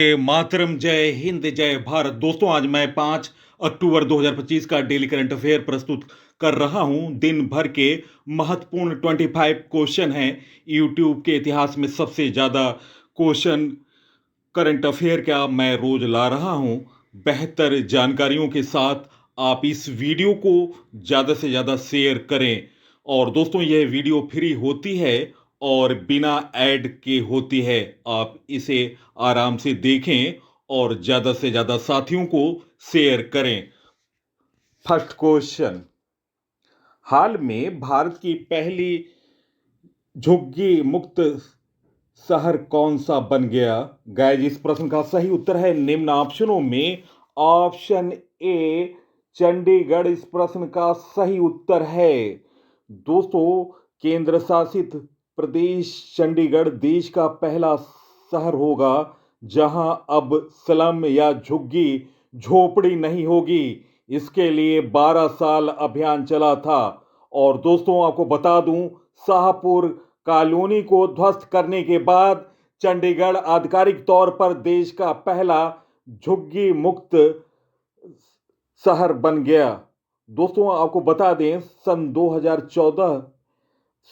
मातरम, जय हिंद, जय भारत। दोस्तों, आज मैं 5 अक्टूबर 2025 का डेली करंट अफेयर प्रस्तुत कर रहा हूं। दिन भर के महत्वपूर्ण 25 क्वेश्चन हैं। यूट्यूब के इतिहास में सबसे ज्यादा क्वेश्चन करंट अफेयर का मैं रोज ला रहा हूं। बेहतर जानकारियों के साथ आप इस वीडियो को ज्यादा से ज्यादा शेयर करें। और दोस्तों, यह वीडियो फ्री होती है और बिना ऐड के होती है। आप इसे आराम से देखें और ज्यादा से ज्यादा साथियों को शेयर करें। फर्स्ट क्वेश्चन, हाल में भारत की पहली झुग्गी मुक्त शहर कौन सा बन गया? गाइस, इस प्रश्न का सही उत्तर है निम्न ऑप्शनों में ऑप्शन ए चंडीगढ़। इस प्रश्न का सही उत्तर है दोस्तों, केंद्र शासित प्रदेश चंडीगढ़ देश का पहला शहर होगा जहां अब स्लम या झुग्गी झोपड़ी नहीं होगी। इसके लिए 12 साल अभियान चला था। और दोस्तों, आपको बता दूं, शाहपुर कॉलोनी को ध्वस्त करने के बाद चंडीगढ़ आधिकारिक तौर पर देश का पहला झुग्गी मुक्त शहर बन गया। दोस्तों, आपको बता दें, सन 2014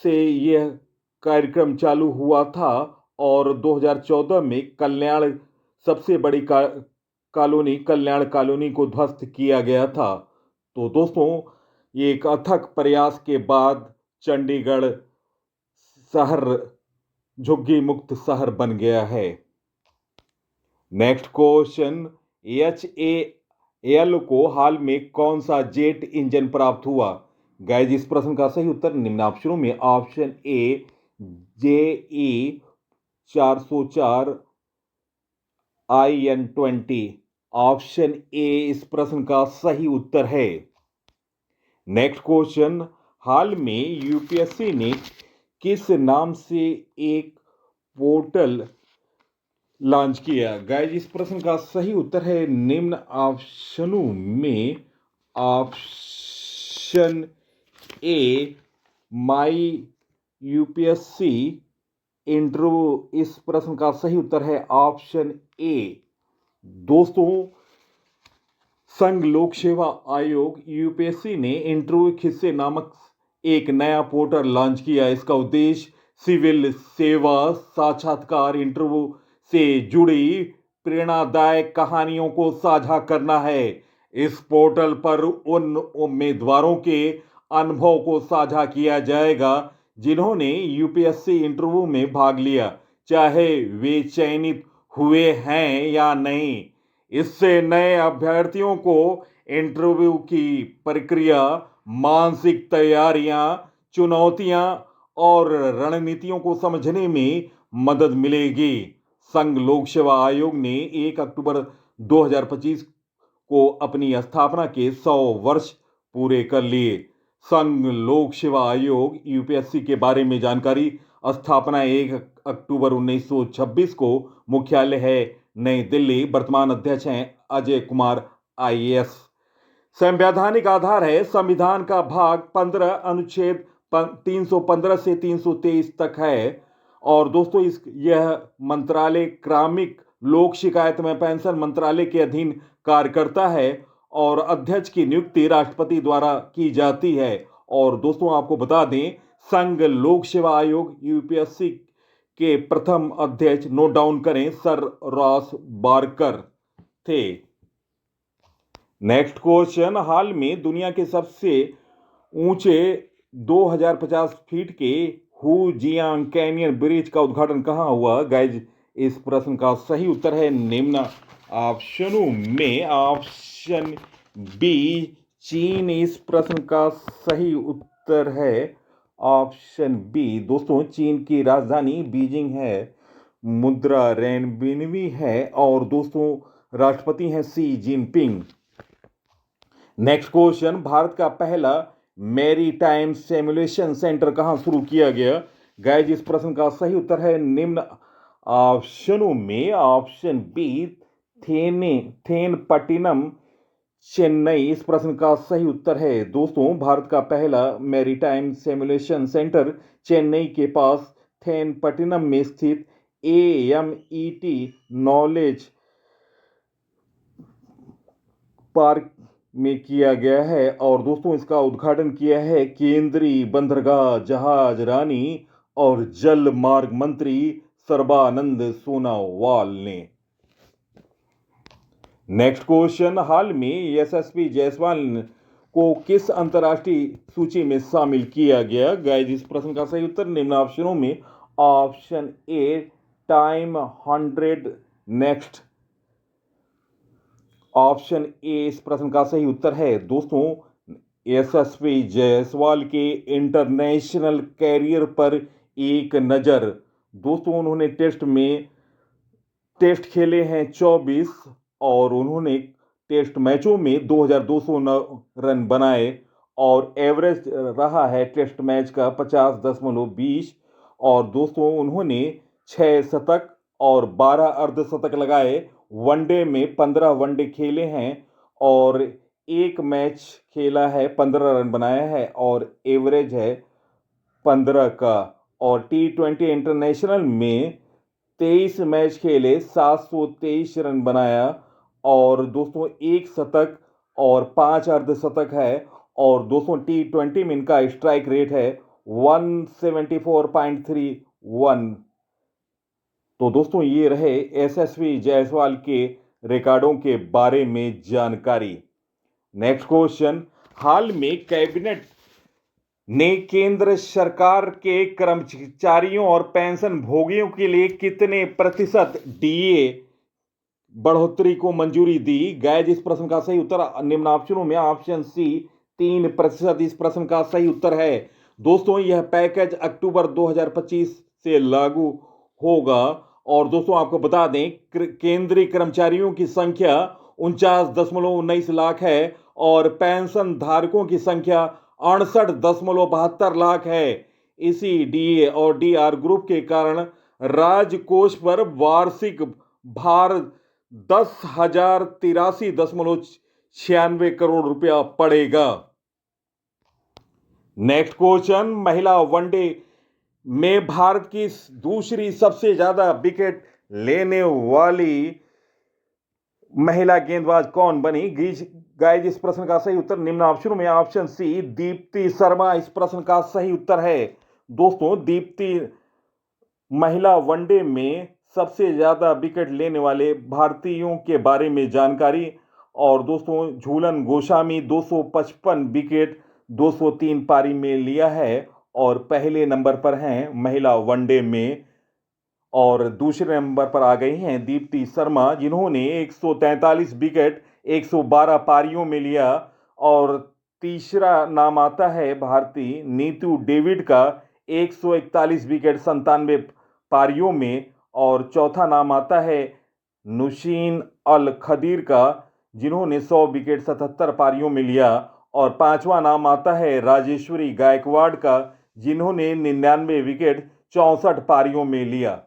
से यह कार्यक्रम चालू हुआ था और 2014 में सबसे बड़ी कॉलोनी कल्याण कॉलोनी को ध्वस्त किया गया था। तो दोस्तों, ये एक अथक प्रयास के बाद चंडीगढ़ शहर झुग्गी मुक्त शहर बन गया है। नेक्स्ट क्वेश्चन, HAL को हाल में कौन सा जेट इंजन प्राप्त हुआ? गाइस, इस प्रश्न का सही उत्तर निम्न ऑप्शनों में option A JE 404 IN20। Option A इस प्रश्न का सही उत्तर है। नेक्स्ट क्वेश्चन, हाल में यूपीएससी ने किस नाम से एक पोर्टल लॉन्च किया? गाइस, इस प्रश्न का सही उत्तर है निम्न ऑप्शनों में option A my UPSC interview. इस प्रश्न का सही उत्तर है ऑप्शन ए। दोस्तों, संघ लोक सेवा आयोग यूपीएससी ने इंटरव्यू खिस्से नामक एक नया पोर्टल लॉन्च किया। इसका उद्देश्य सिविल सेवा साक्षात्कार इंटरव्यू से जुड़ी प्रेरणादायक कहानियों को साझा करना है। इस पोर्टल पर उन उम्मीदवारों के अनुभव को साझा किया जाएगा जिन्होंने यूपीएससी इंटरव्यू में भाग लिया, चाहे वे चयनित हुए हैं या नहीं। इससे नए अभ्यर्थियों को इंटरव्यू की प्रक्रिया, मानसिक तैयारियां, चुनौतियां और रणनीतियों को समझने में मदद मिलेगी। संघ लोक सेवा आयोग ने 1 अक्टूबर 2025 को अपनी स्थापना के 100 वर्ष पूरे कर लिए। संघ लोक सेवा आयोग यूपीएससी के बारे में जानकारी। स्थापना 1 अक्टूबर 1926 को। मुख्यालय है नई दिल्ली। वर्तमान अध्यक्ष हैं अजय कुमार IAS। संवैधानिक आधार है संविधान का भाग 15 अनुच्छेद 315 से 323 तक है। और दोस्तों, यह मंत्रालय क्रमिक लोक शिकायत में पेंशन मंत्रालय के अधीन कार्य करता है और अध्यक्ष की नियुक्ति राष्ट्रपति द्वारा की जाती है। और दोस्तों, आपको बता दें, संघ लोक सेवा आयोग यूपीएससी के प्रथम अध्यक्ष, नोट डाउन करें, सर रॉस बारकर थे। नेक्स्ट क्वेश्चन, हाल में दुनिया के सबसे ऊंचे 2050 फीट के हुजियांग कैनियन ब्रिज का उद्घाटन कहां हुआ? गाइज, इस प्रश्न का सही उत्तर है निम्न ऑप्शनों में ऑप्शन बी चीन। इस प्रश्न का सही उत्तर है ऑप्शन बी। दोस्तों, चीन की राजधानी बीजिंग है, मुद्रा रेनबिन्वी है और दोस्तों, राष्ट्रपति हैं Xi Jinping. Next question, Bharat का पहला मैरीटाइम सिमुलेशन सेंटर कहां शुरू किया गया? गाइज, इस प्रश्न का सही उत्तर है निम्न ऑप्शनों में ऑप्शन बी थेनपट्टिनम, चेन्नई। इस प्रश्न का सही उत्तर है दोस्तों, भारत का पहला मैरीटाइम सिमुलेशन सेंटर चेन्नई के पास थेनपट्टिनम में स्थित AMET नॉलेज पार्क में किया गया है। और दोस्तों इसका उद्घाटन किया है केंद्रीय बंदरगाह, जहाज रानी और जल मार्ग मंत्री सर्बानंद सोनोवाल ने। नेक्स्ट क्वेश्चन, हाल में यशस्वी जायसवाल को किस अंतर्राष्ट्रीय सूची में शामिल किया गया? गाइस इस प्रश्न का सही उत्तर निम्न ऑप्शनों में option A time 100 next. Option A इस प्रश्न का सही उत्तर है। दोस्तों यशस्वी जायसवाल के इंटरनेशनल कैरियर पर एक नज़र। दोस्तों उन्होंने टेस्ट खेले हैं 24 और उन्होंने टेस्ट मैचों में 2209 रन बनाए और एवरेज रहा है टेस्ट मैच का 50.20। और दोस्तों उन्होंने 6 शतक और 12 अर्धशतक लगाए। वनडे में 15 वनडे खेले हैं और एक मैच खेला है, 15 रन बनाया है और एवरेज है 15 का। और T20 इंटरनेशनल में 23 मैच खेले, 723 रन बनाया और दोस्तों एक शतक और 5 अर्धशतक है। और दोस्तों T20 में इनका स्ट्राइक रेट है 174.31। तो दोस्तों ये रहे यशस्वी जायसवाल के रिकॉर्डों के बारे में जानकारी। नेक्स्ट क्वेश्चन, हाल में कैबिनेट ने केंद्र सरकार के कर्मचारियों और पेंशन भोगियों के लिए कितने प्रतिशत DA बढ़ोतरी को मंजूरी दी? गाइस इस प्रश्न का सही उत्तर निम्न ऑप्शनों में ऑप्शन सी 3% इस प्रश्न का सही उत्तर है। दोस्तों यह पैकेज अक्टूबर 2025 से लागू होगा। और दोस्तों आपको बता दें केंद्रीय कर्मचारियों की संख्या 49.19 लाख है और पेंशन धारकों की संख्या 68.72 लाख है। इसी DA और DR ग्रुप के कारण राजकोष पर वार्षिक भार 10,083.96 करोड़ रुपया पड़ेगा। नेक्स्ट क्वेश्चन, महिला वनडे में भारत की दूसरी सबसे ज्यादा विकेट लेने वाली महिला गेंदबाज कौन बनी? गाइस इस प्रश्न का सही उत्तर निम्न ऑप्शनों में ऑप्शन सी दीप्ति शर्मा इस प्रश्न का सही उत्तर है। दोस्तों दीप्ति महिला वनडे में सबसे ज्यादा विकेट लेने वाले भारतीयों के बारे में जानकारी। और दोस्तों झूलन गोस्वामी 255 विकेट 203 पारी में लिया है और पहले नंबर पर हैं महिला वनडे में। और दूसरे नंबर पर आ गई हैं दीप्ति शर्मा जिन्होंने 143 विकेट 112 पारियों में लिया। और तीसरा नाम आता है भारतीय नीतू डेविड का 141 विकेट 97 पारियों में। और चौथा नाम आता है नुशीन अल खदीर का जिन्होंने 100 विकेट 77 पारियों में लिया। और पांचवा नाम आता है राजेश्वरी गायकवाड़ का जिन्होंने 99 विकेट 64 पारियों में लिया।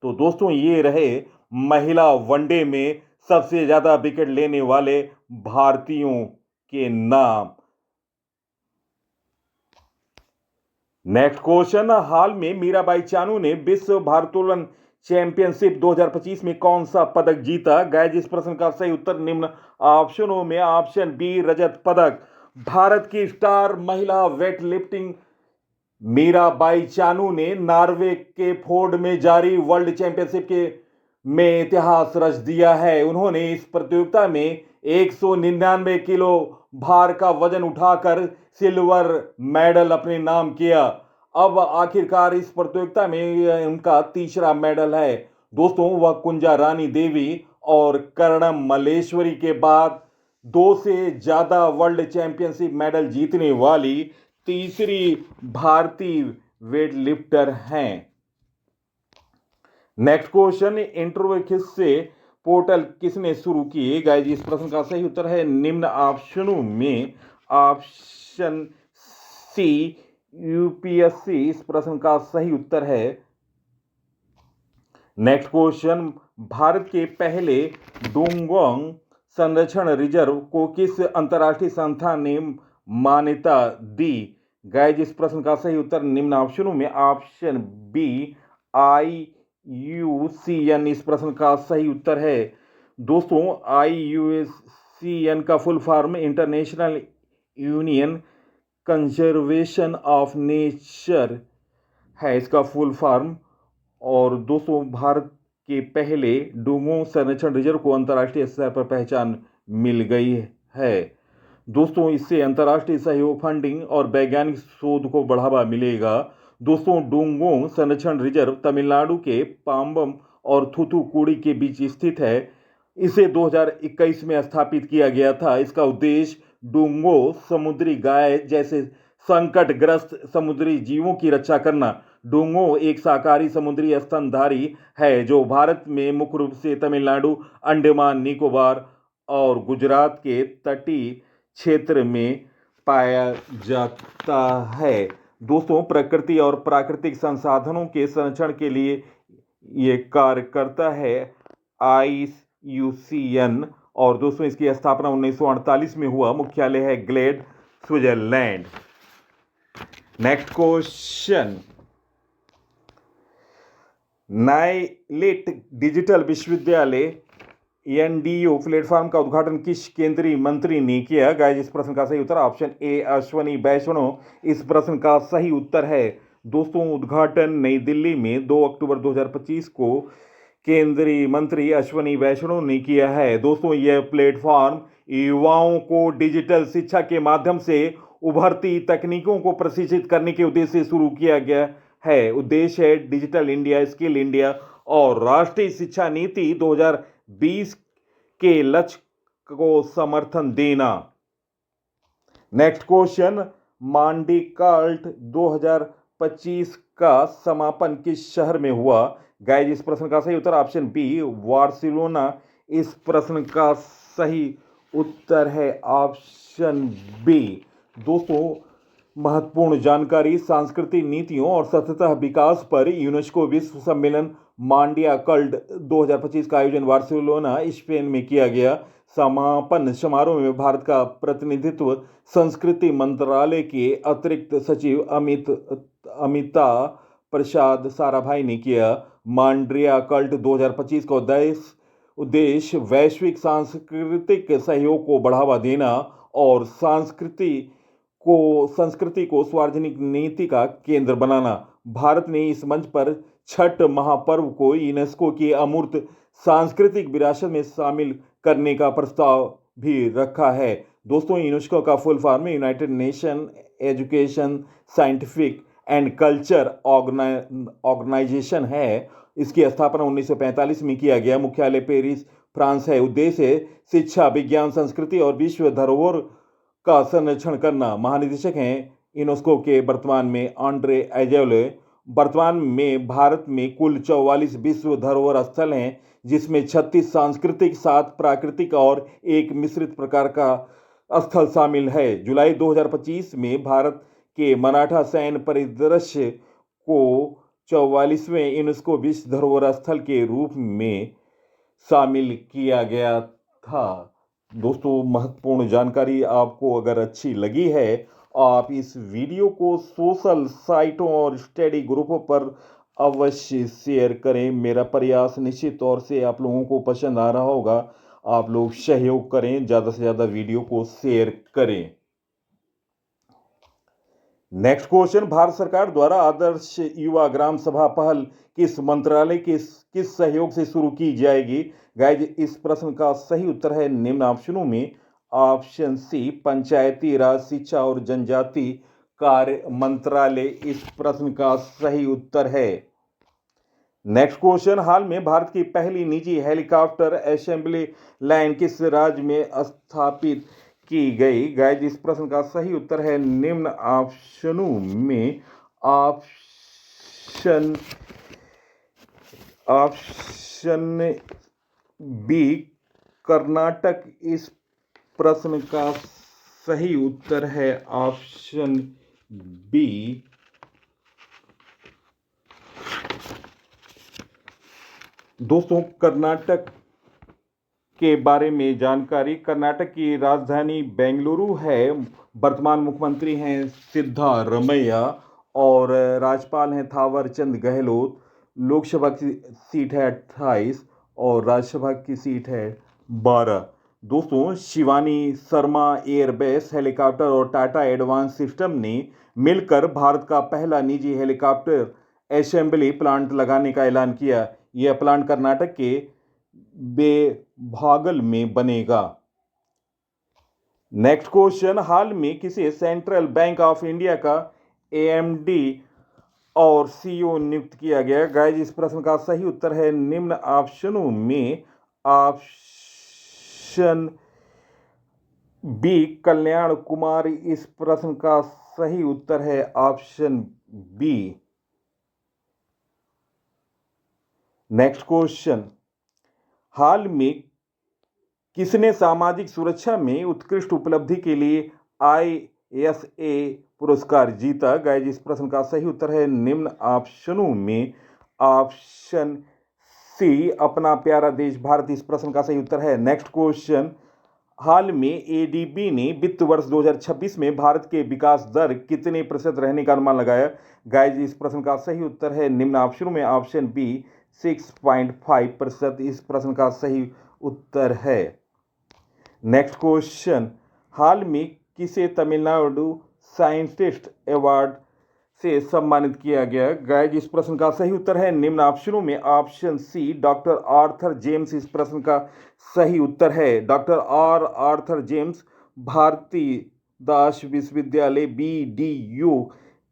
तो दोस्तों ये रहे महिला वनडे में सबसे ज्यादा विकेट लेने वाले भारतीयों के नाम। नेक्स्ट क्वेश्चन, हाल में मीराबाई चानू ने विश्व भारोत्तोलन चैंपियनशिप 2025 में कौन सा पदक जीता? गाइस इस प्रश्न का सही उत्तर निम्न ऑप्शनों में ऑप्शन बी रजत पदक। भारत की स्टार महिला वेट लिफ्टिंग मीराबाई चानू ने नॉर्वे के फोर्ड में जारी वर्ल्ड चैंपियनशिप में इतिहास रच दिया है। उन्होंने इस प्रतियोगिता में 199 किलो भार का वजन उठाकर सिल्वर मेडल अपने नाम किया। अब आखिरकार इस प्रतियोगिता में उनका तीसरा मेडल है। दोस्तों वह कुंजा रानी देवी और कर्णम मल्लेश्वरी के बाद 2 से ज्यादा वर्ल्ड चैंपियनशिप मेडल जीतने वाली तीसरी भारतीय वेट लिफ्टर हैं। नेक्स्ट क्वेश्चन, इंटरव्यू किससे पोर्टल किसने शुरू किए? गाइस इस प्रश्न का सही उत्तर है निम्न ऑप्शनों में ऑप्शन सी UPSC इस प्रश्न का सही उत्तर है। नेक्स्ट क्वेश्चन, भारत के पहले डोंगोंग संरक्षण रिजर्व को किस अंतर्राष्ट्रीय संस्था ने मान्यता दी? गाइस इस प्रश्न का सही उत्तर निम्न ऑप्शनों में ऑप्शन बी IUCN इस प्रश्न का सही उत्तर है। दोस्तों, IUCN का full form international union conservation of nature है, इसका फुल फॉर्म। और दोस्तों, भारत के पहले डुंगोंग संरक्षण रिजर्व को अंतर्राष्ट्रीय स्तर पर पहचान मिल गई है। दोस्तों, इससे अंतर्राष्ट्रीय सहयोग, फंडिंग और वैज्ञानिक शोध को बढ़ावा मिलेगा। दोस्तों, डुंगोंग संरक्षण रिजर्व तमिलनाडु के पाम्बम और थूथुकुडी के बीच स्थित है। इसे 2021 में स्थापित किया गया था। इसका उद्देश्य डुंगो समुद्री गाय जैसे संकटग्रस्त समुद्री जीवों की रक्षा करना। डुंगो एक शाकाहारी समुद्री स्तनधारी है जो भारत में मुख्य रूप से तमिलनाडु, अंडमान निकोबार और गुजरात के तटीय क्षेत्र में पाया जाता है। दोस्तों, प्रकृति और प्राकृतिक संसाधनों के संरक्षण के लिए ये कार्य करता है IUCN। और दोस्तों, इसकी स्थापना 1948 में हुआ। मुख्यालय है Gland, Switzerland. Next question, NIELIT digital विश्वविद्यालय NDU प्लेटफॉर्म का उद्घाटन किस केंद्रीय मंत्री ने किया? गाइस, इस प्रश्न का सही उत्तर ऑप्शन ए अश्वनी वैष्णव इस प्रश्न का सही उत्तर है। दोस्तों, उद्घाटन नई दिल्ली में 2 अक्टूबर 2025 को केंद्रीय मंत्री अश्वनी वैष्णव ने किया है। दोस्तों, यह प्लेटफॉर्म युवाओं को डिजिटल शिक्षा के माध्यम से उभरती तकनीकों को प्रशिक्षित करने के उद्देश्य से शुरू किया गया है। उद्देश्य है डिजिटल इंडिया, स्किल इंडिया और राष्ट्रीय शिक्षा नीति 2020 के लक्ष्य को समर्थन देना। नेक्स्ट क्वेश्चन, मांडी कार्ट 2025 का समापन किस शहर में हुआ? गाइस, इस प्रश्न का सही उत्तर ऑप्शन बी बार्सिलोना इस प्रश्न का सही उत्तर है ऑप्शन बी। दोस्तों, महत्वपूर्ण जानकारी, सांस्कृतिक नीतियों और सतत विकास पर यूनेस्को विश्व सम्मेलन मांडिया कल्ट 2025 का आयोजन बार्सिलोना, स्पेन में किया गया। समापन समारोह में भारत का प्रतिनिधित्व संस्कृति मंत्रालय के अतिरिक्त सचिव अमिता प्रसाद साराभाई ने किया। मांड्रिया कल्ट 2025 का उद्देश्य वैश्विक सांस्कृतिक सहयोग को बढ़ावा देना और संस्कृति को सार्वजनिक नीति का केंद्र बनाना। भारत ने इस मंच पर छठ महापर्व को यूनेस्को की अमूर्त सांस्कृतिक विरासत में शामिल करने का प्रस्ताव भी रखा है। दोस्तों, यूनेस्को का full form united nation education, scientific and culture organization है। इसकी स्थापना 1945 में किया गया। मुख्यालय पेरिस, फ्रांस है। उद्देश्य शिक्षा, विज्ञान, संस्कृति और विश्व धरोहर का संरक्षण करना। महानिदेशक हैं यूनेस्को के वर्तमान में आंड्रे एजोले। वर्तमान में भारत में कुल 44 विश्व धरोहर स्थल हैं, जिसमें 36 सांस्कृतिक, 7 प्राकृतिक और एक मिश्रित प्रकार का स्थल शामिल है। जुलाई 2025 में भारत के मराठा सैन्य परिदृश्य को 44वें यूनेस्को विश्व धरोहर स्थल के रूप में शामिल किया गया था। दोस्तों, महत्वपूर्ण जानकारी आपको अगर अच्छी लगी है, आप इस वीडियो को सोशल साइटों और स्टडी ग्रुपों पर अवश्य शेयर करें। मेरा प्रयास निश्चित तौर से आप लोगों को पसंद आ रहा होगा। आप लोग सहयोग करें, ज़्यादा से ज़्यादा वीडियो को शेयर करें। नेक्स्ट क्वेश्चन, भारत सरकार द्वारा आदर्श युवा ग्राम सभा पहल किस मंत्रालय के किस सहयोग से शुरू की जाएगी? गाइज, इस प्रश्न का सही उत्तर है निम्न ऑप्शनों में ऑप्शन सी पंचायती राज, शिक्षा और जनजाति कार्य मंत्रालय इस प्रश्न का सही उत्तर है। नेक्स्ट क्वेश्चन, हाल में भारत की पहली निजी हेलीकॉप्टर असेंबली लाइन किस राज्य में स्थापित की गई? गाइज, इस प्रश्न का सही उत्तर है निम्न ऑप्शनों में ऑप्शन बी कर्नाटक इस प्रश्न का सही उत्तर है ऑप्शन बी। दोस्तों, कर्नाटक के बारे में जानकारी, कर्नाटक की राजधानी बेंगलुरु है। वर्तमान मुख्यमंत्री हैं सिद्धारमैया और राज्यपाल हैं थावरचंद गहलोत। लोकसभा की सीट है 28 और राज्यसभा की सीट है 12। दोस्तों, शिवानी शर्मा एयरबेस हेलीकॉप्टर और टाटा एडवांस सिस्टम ने मिलकर भारत का पहला निजी हेलीकॉप्टर असेंबली प्लांट लगाने का ऐलान किया। यह प्लांट कर्नाटक के बेभागल में बनेगा। नेक्स्ट क्वेश्चन, हाल में किसे सेंट्रल बैंक ऑफ इंडिया का एएमडी और सीईओ नियुक्त किया गया? गाइस, इस प्रश्न का सही उत्तर है निम्न ऑप्शनों में ऑप्शन बी कल्याण कुमार। इस प्रश्न का सही उत्तर है ऑप्शन बी। नेक्स्ट क्वेश्चन, हाल में किसने सामाजिक सुरक्षा में उत्कृष्ट उपलब्धि के लिए ISA पुरस्कार जीता? गाइस, इस प्रश्न का सही उत्तर है निम्न ऑप्शनों में ऑप्शन सी अपना प्यारा देश भारत। इस प्रश्न का सही उत्तर है। नेक्स्ट क्वेश्चन, हाल में एडीबी ने वित्त वर्ष 2026 में भारत के विकास दर कितने प्रतिशत रहने का अनुमान लगाया? गाइस, इस प्रश्न का सही उत्तर है निम्न ऑप्शनों में ऑप्शन बी 6.5%। इस प्रश्न का सही उत्तर है। नेक्स्ट क्वेश्चन, हाल में किसे तमिलनाडु साइंटिस्ट अवार्ड से सम्मानित किया गया? गाइस, इस प्रश्न का सही उत्तर है निम्न ऑप्शनों में option C doctor Arthur James. इस प्रश्न का सही उत्तर है doctor Arthur James Bharathi Das विश्वविद्यालय BDU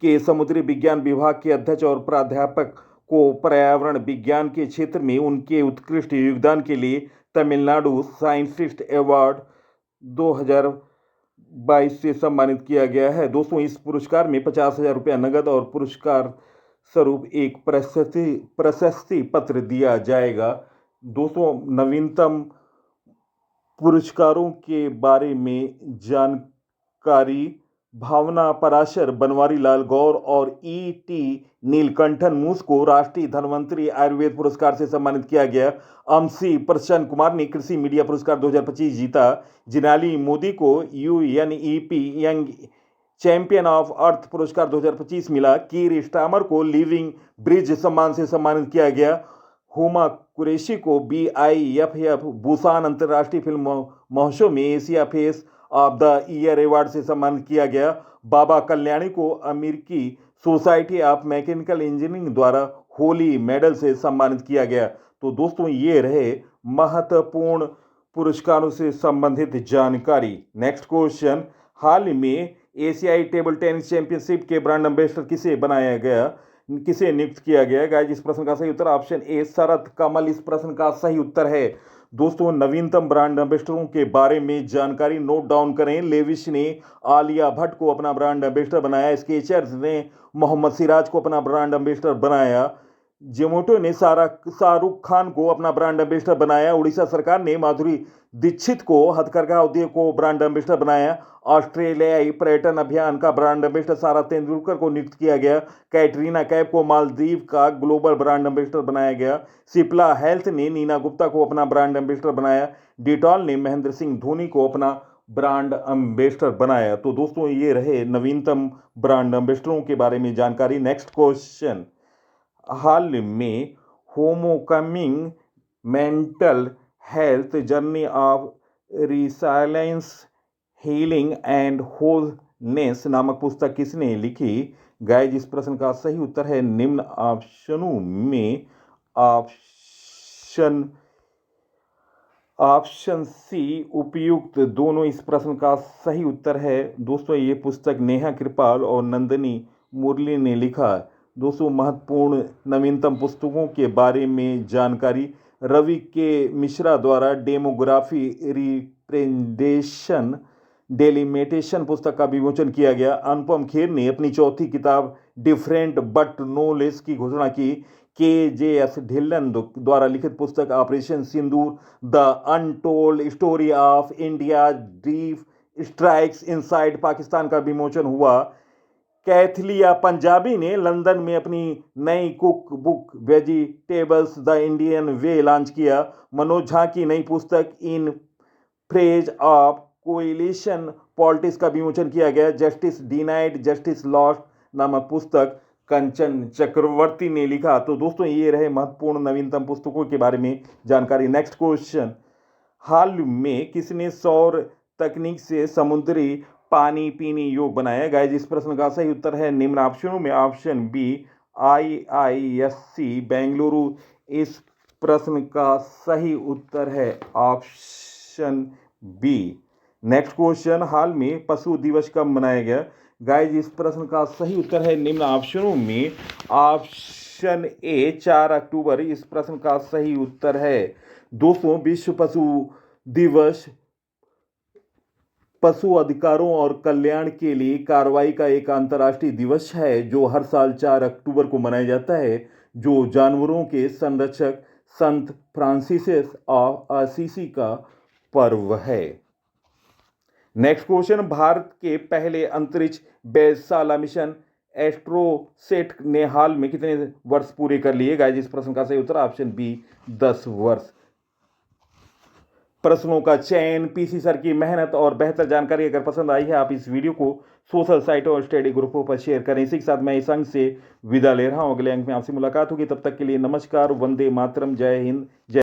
के समुद्री विज्ञान विभाग के अध्यक्ष और प्राध्यापक को पर्यावरण विज्ञान के क्षेत्र में उनके उत्कृष्ट योगदान के लिए तमिलनाडु साइंटिस्ट अवार्ड 2022 से सम्मानित किया गया है। दोस्तों, इस पुरस्कार में 50,000 रुपया नगद और पुरस्कार स्वरूप एक प्रशस्ति पत्र दिया जाएगा। दोस्तों, नवीनतम पुरस्कारों के बारे में जानकारी भावना पराशर, बनवारी लाल गौर और ET नीलकंठन मूस को राष्ट्रीय धन्वंतरी आयुर्वेद पुरस्कार से सम्मानित किया गया। अमसी प्रसन्न कुमार ने कृषि मीडिया पुरस्कार 2025 जीता। जिनाली मोदी को UNEP young champion of earth पुरस्कार 2025 मिला। कीर स्टामर को लिविंग ब्रिज सम्मान से सम्मानित किया गया। हुमा कुरैशी को BIFF बुसान अंतर्राष्ट्रीय फिल्म महोत्सव में Asia face of the year award से सम्मानित किया गया। बाबा कल्याणी को अमेरिकी सोसाइटी ऑफ मैकेनिकल इंजीनियरिंग द्वारा होली मेडल से सम्मानित किया गया। तो दोस्तों, ये रहे महत्वपूर्ण पुरस्कारों से संबंधित जानकारी। नेक्स्ट क्वेश्चन, हाल में एशियाई टेबल टेनिस चैंपियनशिप के ब्रांड एम्बेसडर किसे नियुक्त किया गया? गाइस, इस प्रश्न का सही उत्तर ऑप्शन ए शरद कमल। इस प्रश्न का सही उत्तर है। दोस्तों, नवीनतम ब्रांड एम्बेसडरों के बारे में जानकारी नोट डाउन करें। लेविस ने आलिया भट्ट को अपना ब्रांड एम्बेसडर बनाया। स्केचर्स ने मोहम्मद सिराज को अपना ब्रांड एम्बेसडर बनाया। जोमेटो ने शाहरुख खान को अपना ब्रांड एम्बेसडर बनाया। उड़ीसा सरकार ने माधुरी दीक्षित को हथकरघा उद्योग को ब्रांड एम्बेसडर बनाया। ऑस्ट्रेलियाई पर्यटन अभियान का ब्रांड एम्बेसडर सारा तेंदुलकर को नियुक्त किया गया। कैटरीना कैफ को मालदीव का ग्लोबल ब्रांड एम्बेसडर बनाया गया। सिप्ला हेल्थ ने नीना गुप्ता को अपना ब्रांड एम्बेसडर बनाया। डिटॉल ने महेंद्र सिंह धोनी को अपना ब्रांड एम्बेसडर बनाया। तो दोस्तों, ये रहे नवीनतम ब्रांड एम्बेसडरों के बारे में जानकारी। नेक्स्ट क्वेश्चन, हाल में Homecoming mental health journey of resilience healing and wholeness नामक पुस्तक किसने लिखी? गाइस, इस प्रश्न का सही उत्तर है निम्न ऑप्शनों में ऑप्शन सी उपयुक्त दोनों। इस प्रश्न का सही उत्तर है। दोस्तों, ये पुस्तक नेहा कृपाल और नंदिनी मुरली ने लिखा। दोस्तों, महत्वपूर्ण नवीनतम पुस्तकों के बारे में जानकारी। रवि के मिश्रा द्वारा डेमोग्राफी रिप्रेजेंटेशन डेलिमिटेशन पुस्तक का विमोचन किया गया। अनुपम खेर ने अपनी चौथी किताब डिफरेंट बट नो लेस की घोषणा की। KJS ढिल्लन द्वारा लिखित पुस्तक operation Sindoor the untold story of India deep strikes inside Pakistan का विमोचन हुआ। कैथलिया पंजाबी ने लंदन में अपनी नई cook book vegetables the Indian way launch किया। मनोज झा की नई पुस्तक इन फ्रेज ऑफ कोएलिशन पॉलिटिक्स का विमोचन किया गया। जस्टिस डिनाइड जस्टिस लॉस्ट नामक पुस्तक कंचन चक्रवर्ती ने लिखा। तो दोस्तों ये रहे महत्वपूर्ण नवीनतम पुस्तकों के बारे में जानकारी। नेक्स्ट क्वेश्चन, हाल में किसने सौर तकनीक से समुद्री पानी पीने योग्य बनाया? गाइस इस प्रश्न का सही उत्तर है निम्न ऑप्शनों में ऑप्शन बी IISc बेंगलुरु। इस प्रश्न का सही उत्तर है ऑप्शन बी। नेक्स्ट क्वेश्चन, हाल में पशु दिवस कब मनाया गया? गाइस इस प्रश्न का सही उत्तर है निम्न ऑप्शनों में ऑप्शन ए 4 अक्टूबर। इस प्रश्न का सही उत्तर है दोस्तों विश्व पशु दिवस पशु अधिकारों और कल्याण के लिए कार्रवाई का एक अंतर्राष्ट्रीय दिवस है जो हर साल 4 अक्टूबर को मनाया जाता है, जो जानवरों के संरक्षक संत फ्रांसिस ऑफ असीसी का पर्व है। नेक्स्ट क्वेश्चन, भारत के पहले अंतरिक्ष वेधशाला मिशन एस्ट्रोसेट ने हाल में कितने वर्ष पूरे कर लिए? गाइस इस प्रश्न का सही उत्तर ऑप्शन बी 10 वर्ष। प्रश्नों का चयन, पीसी सर की मेहनत और बेहतर जानकारी अगर पसंद आई है आप इस वीडियो को सोशल साइटों और स्टडी ग्रुपों पर शेयर करें। इसी के साथ मैं इस अंक से विदा ले रहा हूं। अगले अंक में आपसे मुलाकात होगी, तब तक के लिए नमस्कार, वंदे मातरम, जय हिंद, जय